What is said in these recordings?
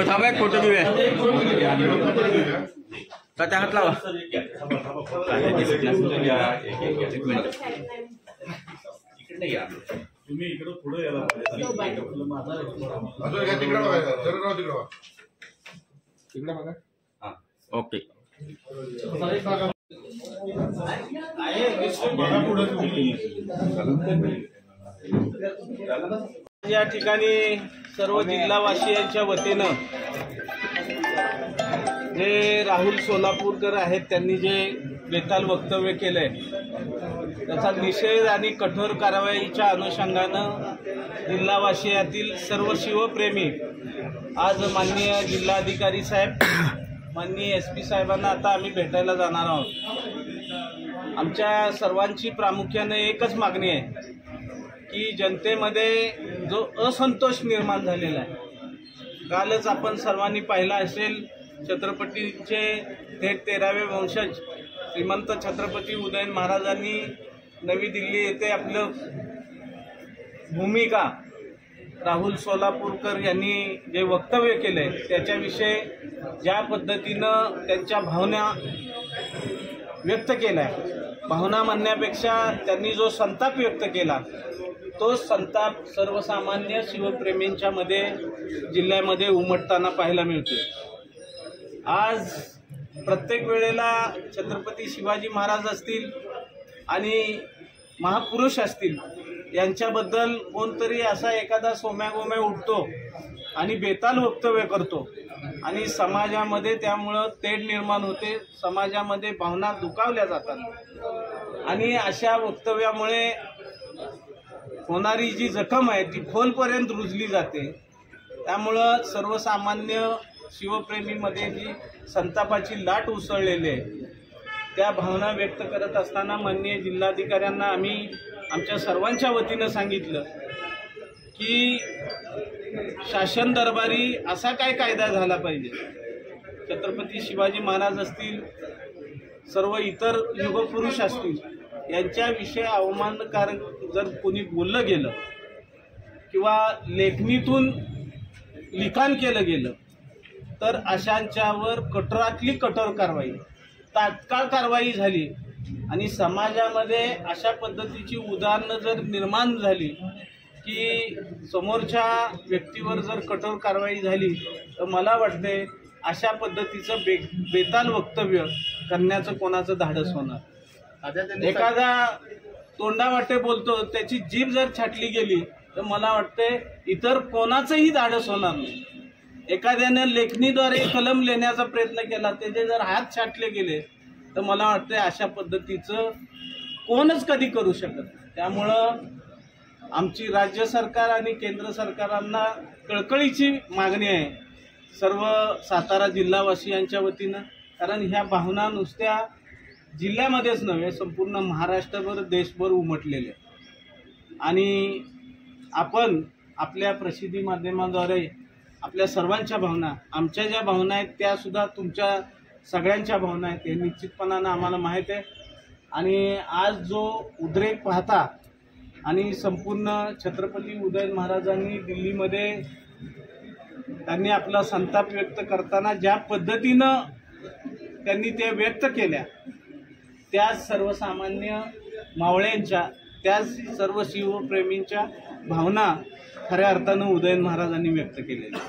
थांबा एक फोटो घेऊया त्या हात लावा तुम्ही इकडे पुढे यायला पाहिजे ओके या ठिकाणी सर्व जिल्हावासियांच्या वतीनं जे राहुल सोलापूरकर आहेत त्यांनी जे बेताल वक्तव्य केलंय त्याचा निषेध आणि कठोर कारवाईच्या अनुषंगानं जिल्हावासियातील सर्व शिवप्रेमी आज माननीय जिल्हाधिकारी साहेब माननीय SP साहेबांना आता आम्ही भेटायला जाणार आहोत। आमच्या सर्वांची प्रामुख्याने एकच मागणी आहे की जनतेमध्ये जो असंतोष निर्माण झालेला आहे, कालच आपण सर्वांनी पाहिला असेल छत्रपतीचे थेट 13वे वंशज श्रीमंत छत्रपती उदयन महाराजांनी नवी दिल्ली येथे आपलं भूमिका राहुल सोलापूरकर यांनी जे वक्तव्य केले त्याच्याविषयी ज्या पद्धतीनं त्यांच्या भावना व्यक्त केल्या, भावना म्हणण्यापेक्षा त्यांनी जो संताप व्यक्त केला तो संताप सर्वसामान्य शिवप्रेमींच्या मध्ये जिल्ह्यामध्ये उमटताना पाहायला मिळतो। आज प्रत्येक वेळेला छत्रपती शिवाजी महाराज असतील आणि महापुरुष असतील यांच्याबद्दल कोणतरी असा एखादा सोम्यागोम्या उठतो आणि बेताल वक्तव्य करतो आणि समाजामध्ये त्यामुळं तेढ निर्माण होते, समाजामध्ये भावना दुखावल्या जातात आणि अशा वक्तव्यामुळे होणारी जी जखम आहे ती खोलपर्यंत रुजली जाते। त्यामुळं सर्वसामान्य शिवप्रेमीमध्ये जी संतापाची लाट उसळलेली आहे त्या भावना व्यक्त करत असताना माननीय जिल्हाधिकाऱ्यांना आम्ही आमच्या सर्वांच्या वतीनं सांगितलं की शासन दरबारी असा काय कायदा झाला पाहिजे, छत्रपती शिवाजी महाराज असतील सर्व इतर युगपुरुष असतील यांच्याविषयी अवमानकारक जर कोणी बोललं गेलं किंवा लेखणीतून लिखाण केलं गेलं तर अशांच्यावर कठोरातली कठोर कारवाई तात्काळ कारवाई झाली आणि समाजामध्ये अशा पद्धतीची उदाहरणं जर निर्माण झाली की समोरच्या व्यक्तीवर जर कठोर कारवाई झाली तर मला वाटते अशा पद्धतीचं बेताल वक्तव्य करण्याचं कोणाचं धाडस होणार। एखादा तोंडावाटे बोलतो त्याची जीभ जर छाटली गेली तर मला वाटते इतर कोणाचंही धाडस होणार नाही। एखाद्याने लेखणीद्वारे कलम लिहिण्याचा प्रयत्न केला त्याचे जर हात छाटले गेले तर मला वाटते अशा पद्धतीचं कोणच कधी करू शकत। त्यामुळं आमची राज्य सरकार आणि केंद्र सरकारांना कळकळीची मागणी आहे सर्व सातारा जिल्हावासियांच्या वतीनं, कारण ह्या भावना नुसत्या जिल्ह्यामध्येच नव्हे संपूर्ण महाराष्ट्रभर देशभर उमटलेले आणि आपण आपल्या प्रसिद्धी माध्यमाद्वारे आपल्या सर्वांच्या भावना, आमच्या ज्या भावना आहेत त्यासुद्धा तुमच्या सगळ्यांच्या भावना आहेत हे निश्चितपणानं आम्हाला माहीत आहे. आणि आज जो उद्रेक पाहता आणि संपूर्ण छत्रपती उदयन महाराजांनी दिल्लीमध्ये त्यांनी आपला संताप व्यक्त करताना ज्या पद्धतीनं त्यांनी ते व्यक्त केल्या, त्या सर्वसामान्य मावळ्यांच्या, त्या सर्व शिवप्रेमींच्या भावना खऱ्या अर्थानं उदयन महाराजांनी व्यक्त केलेल्या.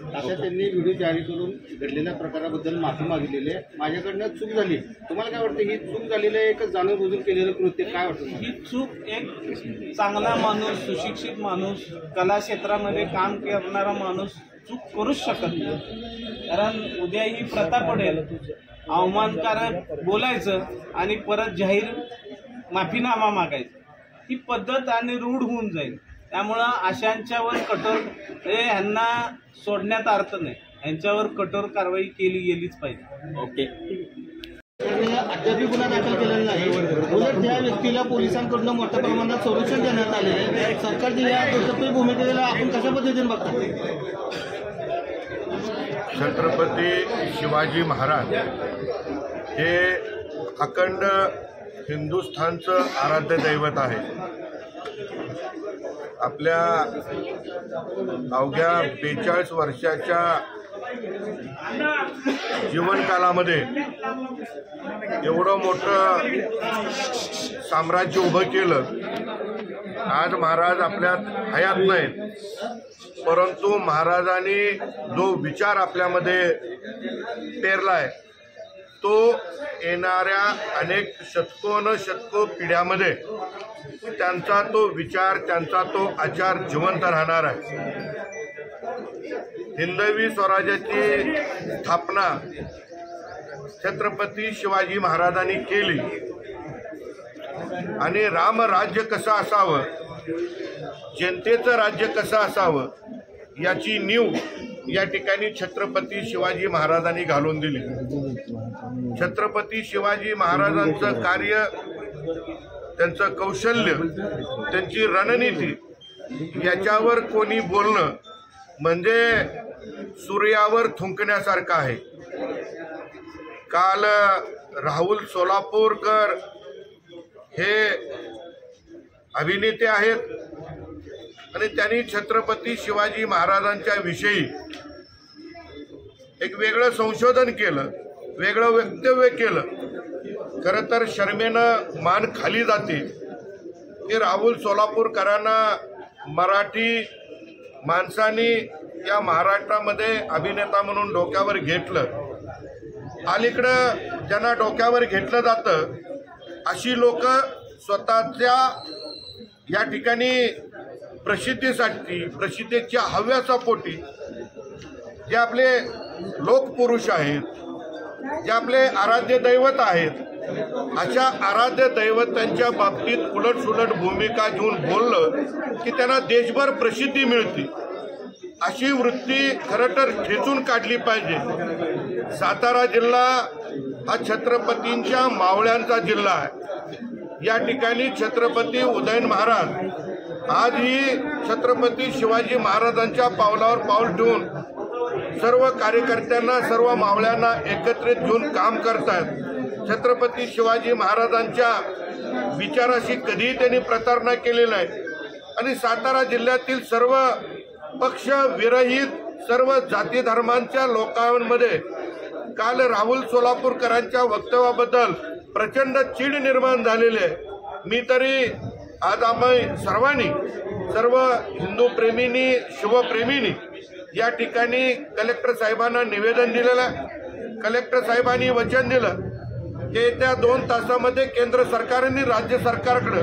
आता त्यांनी व्हिडिओ जारी करून घडलेल्या प्रकाराबद्दल माफी मागितलेली आहे. माझ्याकडनं चूक झाली, तुम्हाला काय वाटतं? ही चूक झालेली आहे, एक जाणीवबुजून केलेलं कृत्य काय वाटतं? ही चूक, एक चांगला माणूस, सुशिक्षित माणूस, कला क्षेत्रामध्ये काम करणारा माणूस चूक करूच शकत नाही. कारण उद्या ही प्रथा पडेल, अवमानकारक बोलायचं आणि परत जाहीर माफीनामा मागायचं, ही पद्धत आणि रूढ होऊन जाईल. त्यामुळं अशांच्यावर कठोर, ह्यांना सोडण्यात अर्थ नाही, यांच्यावर कठोर कारवाई केली गेलीच पाहिजे. ओके. अद्यापही गुन्हा दाखल केलेला नाही. उलट त्या व्यक्तीला पोलिसांकडून मोठ्या प्रमाणात संरक्षण देण्यात आलेले आहे. सरकारची या दुर्दैवी भूमिकेला आपण कशा पद्धतीने बघतो? छत्रपती शिवाजी महाराज हे अखंड हिंदुस्थानचं आराध्य दैवत आहे. आपल्या अवघ्या 42 वर्षाच्या जीवनकालामध्ये एवढं मोठं साम्राज्य उभं केलं. आज महाराज आपल्यात हयात नाहीत, परंतु महाराजांनी जो विचार आपल्यामध्ये पेरलाय तो येणाऱ्या अनेक शतको पिढ्यामध्ये त्यांचा तो विचार, त्यांचा तो आचार जिवंत राहणार आहे. हिंदवी स्वराज्याची स्थापना छत्रपती शिवाजी महाराजांनी केली आणि रामराज्य कसं असावं, जनतेचं राज्य कसं असावं याची नीव या ठिकाणी छत्रपती शिवाजी महाराजांनी घालून दिली. छत्रपती शिवाजी महाराजांचं कार्य, त्यांचं कौशल्य, त्यांची रणनीती याच्यावर कोणी बोलणं म्हणजे सूर्यावर थुंकण्यासारखं आहे. काल राहुल सोलापूरकर हे अभिनेते आहेत आणि त्यांनी छत्रपती शिवाजी महाराजांच्या विषयी एक वेगळं संशोधन केलं, वेगळं वक्तव्य केलं. खरं तर शर्मेनं मान खाली जाते की राहुल सोलापूरकरांना मराठी माणसांनी या महाराष्ट्रामध्ये अभिनेता म्हणून डोक्यावर घेतलं. अलीकडं ज्यांना डोक्यावर घेतलं जातं अशी लोक स्वतःच्या या ठिकाणी प्रसिद्धीसाठी, प्रसिद्धीच्या हव्यासापोटी जे आपले लोकपुरुष आहेत, जे आपले आराध्य दैवत आहेत, अशा आराध्य दैवतांच्या बाबतीत उलटसुलट भूमिका घेऊन बोललं की त्यांना देशभर प्रसिद्धी मिळते. अशी वृत्ती खरं तर ठेचून काढली पाहिजे. सातारा जिल्हा हा छत्रपतींच्या मावळ्यांचा जिल्हा आहे. या ठिकाणी छत्रपती उदयन महाराज आजही छत्रपती शिवाजी महाराजांच्या पावलावर पाऊल ठेवून सर्व कार्यकर्त्यांना, सर्व मावळ्यांना एकत्रित घेऊन काम करतात. छत्रपती शिवाजी महाराजांच्या विचाराशी कधीही त्यांनी प्रतारणा केलेली नाही आणि सातारा जिल्ह्यातील सर्व पक्ष विरहित, सर्व जाती धर्मांच्या लोकांमध्ये काल राहुल सोलापूरकरांच्या वक्तव्याबद्दल प्रचंड चीड निर्माण झालेली आहे. मी तरी आज आम्ही सर्वांनी, सर्व हिंदू प्रेमींनी, शिवप्रेमींनी या ठिकाणी कलेक्टर साहेबांना निवेदन दिलेलं आहे. कलेक्टर साहेबांनी वचन दिलं की येत्या 2 तासामध्ये केंद्र सरकारने राज्य सरकारकडे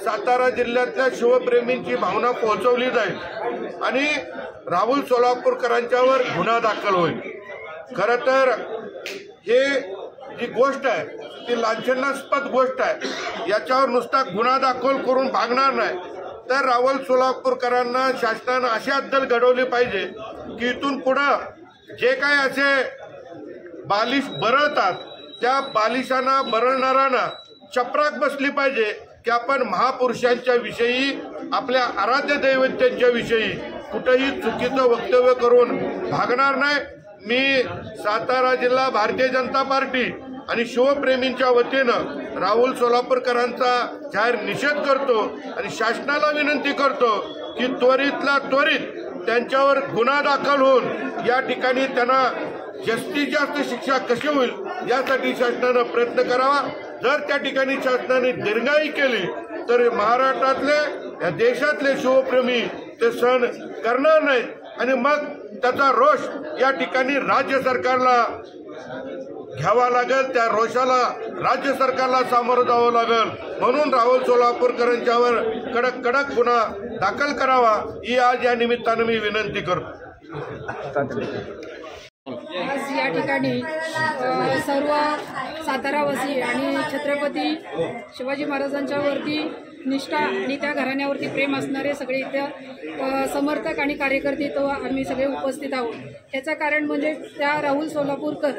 सातारा जिल्ह्यातल्या शिवप्रेमींची भावना पोहोचवली जाईल आणि राहुल सोलापूरकरांच्यावर गुन्हा दाखल होईल. खरं तर हे जी गोष्ट आहे ती लांछनास्पद गोष्ट आहे. याच्यावर नुसता गुन्हा दाखल करून भागणार नाही, तर राहुल सोलापूरकरांना शासनानं अशी अद्दल घडवली पाहिजे की इथून पुढं जे काय असे बालिश बरळतात त्या बालिशांना, बरळणाऱ्यांना चपराक बसली पाहिजे की आपण महापुरुषांच्या विषयी, आपल्या आराध्य दैवतांच्या विषयी कुठेही चुकीचं वक्तव्य करून भागणार नाही। मी सातारा जिल्हा भारतीय जनता पार्टी आणि शिवप्रेमींच्या वतीनं राहुल सोलापूरकरांचा जाहीर निषेध करतो आणि शासनाला विनंती करतो की त्वरितला त्वरित त्यांच्यावर गुन्हा दाखल होऊन या ठिकाणी त्यांना जास्तीत जास्त शिक्षा कशी होईल यासाठी शासनानं प्रयत्न करावा। जर त्या ठिकाणी शासनाने दिरंगाई केली तर महाराष्ट्रातले या देशातले शिवप्रेमी ते सहन करणार नाहीत आणि मग त्याचा रोष या ठिकाणी राज्य सरकारला घ्यावा लागेल। त्या रोषाला राज्य सरकारला सामोरं जावं लागेल। म्हणून राहुल सोलापूरकरांच्यावर कडक कडक गुन्हा दाखल करावा ही आज या निमित्तानं मी विनंती करतो। आज या ठिकाणी सर्व सातारावासी आणि छत्रपती शिवाजी महाराजांच्या वरती निष्ठा आणि त्या घराण्यावरती प्रेम असणारे सगळे इथं समर्थक आणि कार्यकर्ते तो आम्ही सगळे उपस्थित आहोत। याचं कारण म्हणजे त्या राहुल सोलापूरकर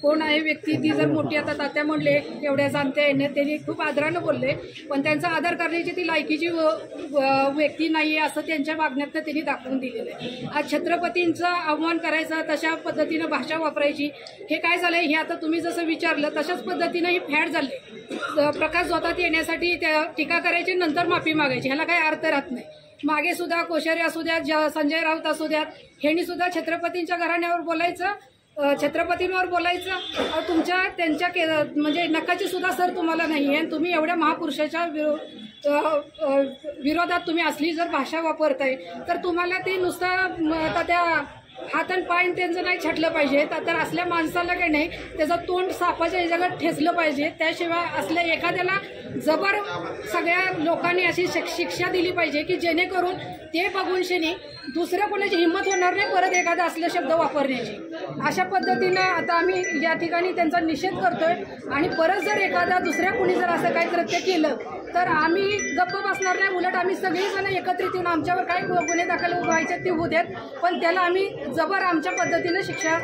कोण आहे व्यक्ती ती जर मोठी आता तात्या म्हणले एवढ्या जाणत्या येणे त्यांनी खूप आदरानं बोलले, पण त्यांचा आदर करण्याची ती लायकीची व्यक्ती नाही आहे असं त्यांच्या वागण्यातनं त्यांनी दाखवून दिलेलं आहे। आज छत्रपतींचा अवमान करायचा, तशा पद्धतीनं भाषा वापरायची, हे काय झालं हे आता तुम्ही जसं विचारलं तशाच पद्धतीनं ही फॅड झाले। प्रकाश जोतात येण्यासाठी त्या टीका करायची नंतर माफी मागायची, ह्याला काही अर्थ राहत नाही। मागे सुद्धा कोश्यारी असू द्यात, संजय राऊत असू द्यात, ह्यांनी सुद्धा छत्रपतींच्या घराण्यावर बोलायचं, छत्रपतींवर बोलायचं। तुमच्या त्यांच्या म्हणजे नकाची सुद्धा सर तुम्हाला नाही आहे। तुम्ही एवढ्या महापुरुषाच्या विरोधात तुम्ही असली जर भाषा वापरताय तर तुम्हाला ते नुसतं त्या हात आणि पाय त्यांचं नाही छाटलं पाहिजे, तर असल्या माणसाला काही नाही त्याचं तोंड सापाच्या याच्याकडे ठेचलं पाहिजे। त्याशिवाय असल्या एखाद्याला जबर सगळ्या लोकांनी अशी शिक्षा दिली पाहिजे की जेणेकरून ते बघून शेनी दुसऱ्या कोणाची हिंमत होणार नाही परत एखादा असले शब्द वापरण्याची। अशा पद्धतीनं आता आम्ही या ठिकाणी त्यांचा निषेध करतोय आणि परत जर एखादा दुसऱ्या कोणी जर असं काही कृत्य केलं तर आम्ही गप्प बसणार नाही। उलट आम्ही सगळेजण एकत्रित येऊन आमच्यावर काय गुन्हे दाखल व्हायचे ते होऊ देत, पण त्याला आम्ही जबर आमच्या पद्धतीनं शिक्षा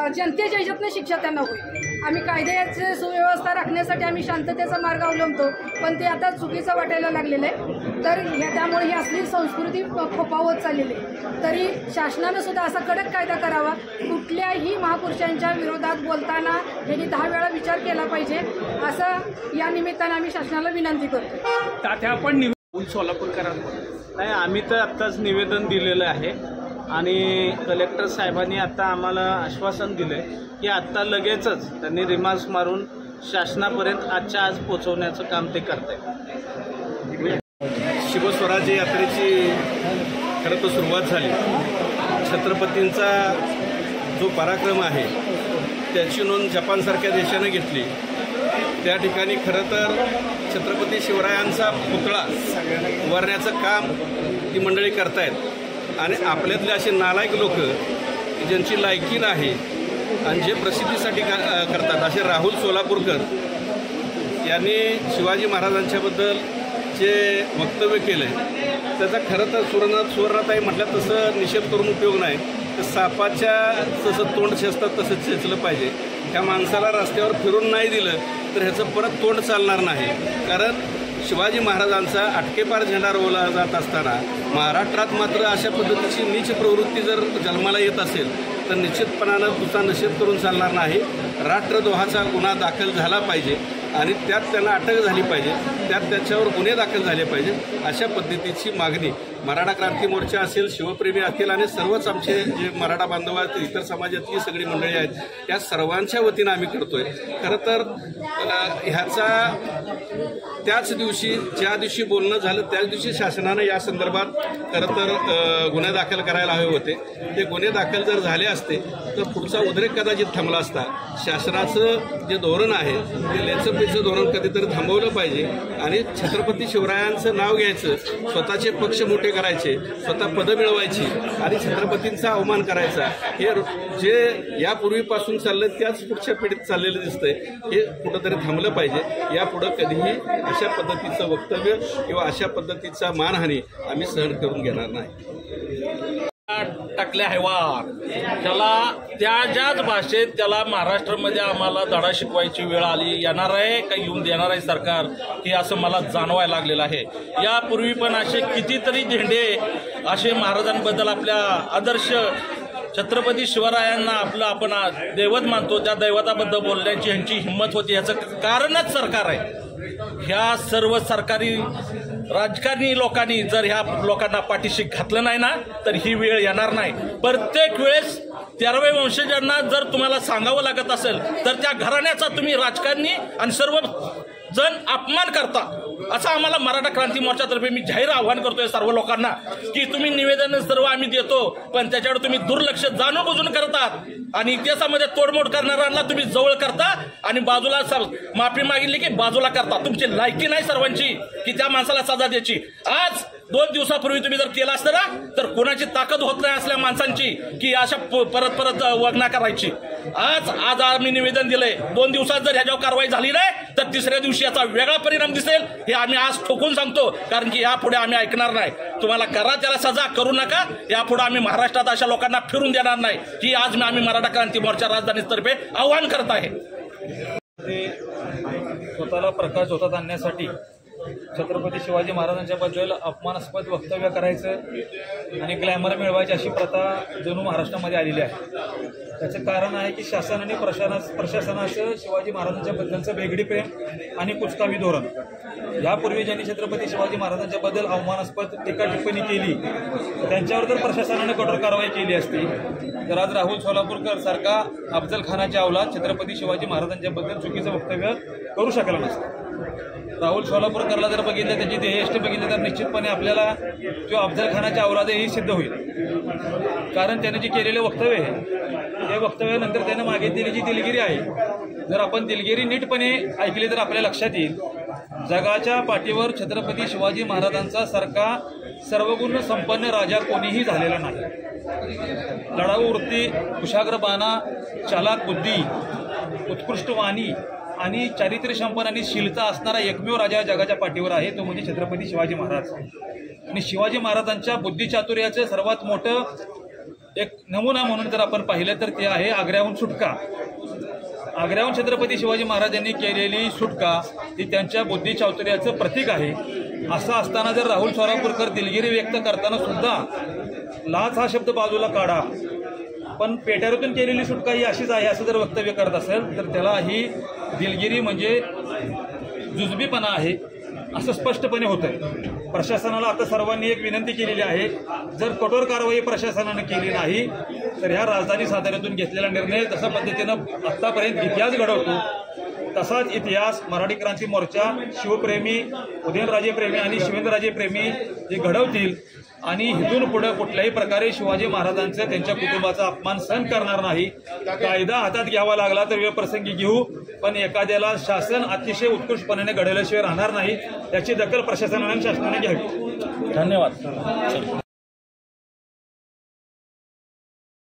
जनतेच्या ह्याच्यातनं शिक्षा त्यांना होईल। आम्ही कायद्याची सुव्यवस्था राखण्यासाठी आम्ही शांततेचा मार्ग अवलंबतो, पण ते आता चुकीचं वाटायला लागलेलं आहे। तर त्यामुळे ही असली संस्कृती फोपावत चाललेली आहे। तरी शासनानं सुद्धा असा कडक कायदा करावा, कुठल्याही महापुरुषांच्या विरोधात बोलताना त्यांनी 10 वेळा विचार केला पाहिजे असं या निमित्तानं आम्ही शासनाला विनंती करतो। तात्या आपण सोलापूरकरांना नाही, आम्ही तर आत्ताच निवेदन दिलेलं आहे आणि कलेक्टर साहेबांनी आता आम्हाला आश्वासन दिलंय की आत्ता लगेचच त्यांनी रिमार्क्स मारून शासनापर्यंत आजच्या आज पोहोचवण्याचं काम ते करत आहेत। शिवस्वराज्य यात्रेची खरं तर सुरुवात झाली। छत्रपतींचा जो पराक्रम आहे त्याची नोंद जपानसारख्या देशाने घेतली। त्या ठिकाणी खरं तर छत्रपती शिवरायांचा पुतळा उभारण्याचं काम ती मंडळी करतायत आणि आपल्यातले असे नालायक लोक ज्यांची लायकी नाही आणि जे प्रसिद्धीसाठी करतात असे राहुल सोलापूरकर यांनी शिवाजी महाराजांच्याबद्दल जे वक्तव्य केलं आहे त्याचा खरं तर सुवर्णाताई म्हटलं तसं निषेध करून उपयोग नाही। तर सापाच्या जसं तोंड छेचतात तसं छेचलं पाहिजे। त्या माणसाला रस्त्यावर फिरून नाही दिलं तर ह्याचं परत तोंड चालणार नाही। कारण शिवाजी महाराजांचा अटकेपार झेंडा रोवला जात असताना महाराष्ट्रात मात्र अशा पद्धतीची नीच प्रवृत्ती जर जन्माला येत असेल तर निश्चितपणानं तुझा निषेध करून चालणार नाही। राष्ट्रद्रोहाचा गुन्हा दाखल झाला पाहिजे आणि त्यात त्यांना अटक झाली पाहिजे, त्यात त्याच्यावर गुन्हे दाखल झाले पाहिजे। अशा पद्धतीची मागणी मराठा क्रांती मोर्चा असेल, शिवप्रेमी असतील आणि सर्वच आमचे जे मराठा बांधव आहेत, इतर समाजातली सगळी मंडळी आहेत त्या सर्वांच्या वतीनं आम्ही करतोय। खरं तर ह्याचा त्याच दिवशी ज्या दिवशी बोलणं झालं त्याच दिवशी शासनानं या संदर्भात खरं तर गुन्हे दाखल करायला हवे होते। ते गुन्हे दाखल जर झाले असते तर पुढचा उद्रेक कदाचित थांबला असता। शासनाचं जे धोरण आहे ते लेचपेचं धोरण कधीतरी थांबवलं पाहिजे आणि छत्रपती शिवरायांचं नाव घ्यायचं, स्वतःचे पक्ष मोठे करायचे, स्वतः पदं मिळवायची आणि छत्रपतींचा अवमान करायचा हे जे यापूर्वीपासून चाललं त्याच पुढच्या पिढीत चाललेलं दिसतंय। हे कुठंतरी थांबलं पाहिजे। यापुढं कधीही अशा पद्धतीचं वक्तव्य किंवा अशा पद्धतीचा मानहानी आम्ही सहन करून घेणार नाही। टाकल्या हैवार, त्याला त्याच्याच भाषेत त्याला महाराष्ट्रामध्ये आम्हाला धडा शिकवायची वेळ आली येणार आहे का येऊन देणार आहे सरकार, हे असं मला जाणवायला लागलेलं आहे. यापूर्वी पण असे कितीतरी झेंडे असे महाराजांबद्दल आपल्या आदर्श छत्रपती शिवरायांना आपलं आपण दैवत मानतो, त्या दैवताबद्दल बोलण्याची ह्यांची हिंमत होती. याचं कारणच सरकार आहे. ह्या सर्व सरकारी राजकारणी लोकांनी जर ह्या लोकांना पाठीशी घातलं नाही ना तर ही वेळ येणार नाही. प्रत्येक वेळेस 13व्या वंशजांना जर तुम्हाला सांगावं लागत असेल तर त्या घराण्याचा तुम्ही राजकारणी आणि सर्व जण अपमान करता, असं आम्हाला मराठा क्रांती मोर्चातर्फे मी जाहीर आवाहन करतोय सर्व लोकांना की तुम्ही निवेदन सर्व आम्ही देतो पण त्याच्यावर तुम्ही दुर्लक्ष जाणून बुजून करतात आणि इतिहासामध्ये तोडमोड करणाऱ्यांना तुम्ही जवळ करता आणि बाजूला माफी मागितली की बाजूला करता. तुमची लायकी नाही सर्वांची की त्या माणसाला सजा द्यायची. आज 2 दिवसापूर्वी तुम्ही जर केलं असतं ना तर कोणाची ताकद होत नाही असल्या माणसांची की अशा परत परत वगणा करायची. आज आम्ही निवेदन दिलंय. 2 दिवसात जर ह्याच्यावर कारवाई झाली नाही तर 3ऱ्या दिवशी याचा वेगळा परिणाम दिसेल हे आम्ही आज ठोकून सांगतो. कारण की यापुढे आम्ही ऐकणार नाही. तुम्हाला करा त्याला सजा, करू नका. यापुढे आम्ही महाराष्ट्रात अशा लोकांना फिरून देणार नाही ही आज आम्ही मराठा क्रांती मोर्चा राजधानीतर्फे आवाहन करत आहे. स्वतःला प्रकाश झोतात आणण्यासाठी छत्रपती शिवाजी महाराजांच्याबद्दल अपमानास्पद वक्तव्य करायचं आणि ग्लॅमर मिळवायची अशी प्रथा जणू महाराष्ट्रामध्ये आलेली आहे. त्याचं कारण आहे की शासन आणि प्रशासनाचं शिवाजी महाराजांच्याबद्दलचं वेगळी प्रेम आणि कुचकामी धोरण. यापूर्वी ज्यांनी छत्रपती शिवाजी महाराजांच्याबद्दल अवमानास्पद टीका टिप्पणी केली त्यांच्यावर जर प्रशासनाने कठोर कारवाई केली असती तर आज राहुल सोलापूरकर सारखा अफजल खानाच्या अवलाद छत्रपती शिवाजी महाराजांच्याबद्दल चुकीचं वक्तव्य करू शकला नसतं. राहुल सोलापूरकरला जर बघितलं, त्याची देहयष्टी बघितली तर निश्चितपणे आपल्याला जो अफजल खानाच्या अवलाद ही सिद्ध होईल. कारण त्याने जे केलेले वक्तव्य आहे त्या वक्तव्यानंतर त्याने मागितलेली जी दिलगिरी आहे, जर आपण दिलगिरी नीटपणे ऐकली तर आपल्या लक्षात येईल जगाच्या पाठीवर छत्रपती शिवाजी महाराजांचा सारखा सर्वगुण संपन्न राजा कोणीही झालेला नाही. लढाऊ वृत्ती, कुशाग्र बाणा, चालाक बुद्धी, उत्कृष्ट वाणी आणि चारित्र्य संपन्न आणि शीलता असणारा एकमेव राजा जगाच्या पाठीवर आहे तो म्हणजे छत्रपती शिवाजी महाराज. आणि शिवाजी महाराजांच्या बुद्धिचातुर्याचं सर्वात मोठं एक नमुना म्हणून जर आपण पाहिलं तर ते आहे आग्र्याहून सुटका. आग्र्याहून छत्रपती शिवाजी महाराजांनी केलेली सुटका ही त्यांच्या बुद्धिचातुर्याचं प्रतीक आहे. असं असताना जर राहुल सोलापूरकर दिलगिरी व्यक्त करताना सुद्धा लाच हा शब्द बाजूला काढा पण पेटाऱ्यातून केलेली सुटका ही अशीच आहे असं जर वक्तव्य करत असेल तर त्याला ही दिलगिरी म्हणजे जुजबीपणा आहे असं स्पष्टपणे होतंय. प्रशासनाला आता सर्वांनी एक विनंती केलेली आहे, जर कठोर कारवाई प्रशासनाने केली नाही तर ह्या राजधानी साताऱ्यातून घेतलेला निर्णय जशा पद्धतीनं आत्तापर्यंत इतिहास घडवतो तसाच इतिहास मराठी क्रांती मोर्चा शिवप्रेमी, उदयनराजे प्रेमी आणि शिवेंद्रराजे प्रेमी हे घडवतील आणि इथून पुढे कुठल्याही प्रकारे शिवाजी महाराजांचं त्यांच्या कुटुंबाचा अपमान सहन करणार नाही. कायदा हातात घ्यावा लागला तर वेळ प्रसंगी घेऊ पण एखाद्याला शासन अतिशय उत्कृष्टपणे घडवल्याशिवाय राहणार नाही. याची दखल प्रशासनाने आणि शासनाने घ्यावी. धन्यवाद.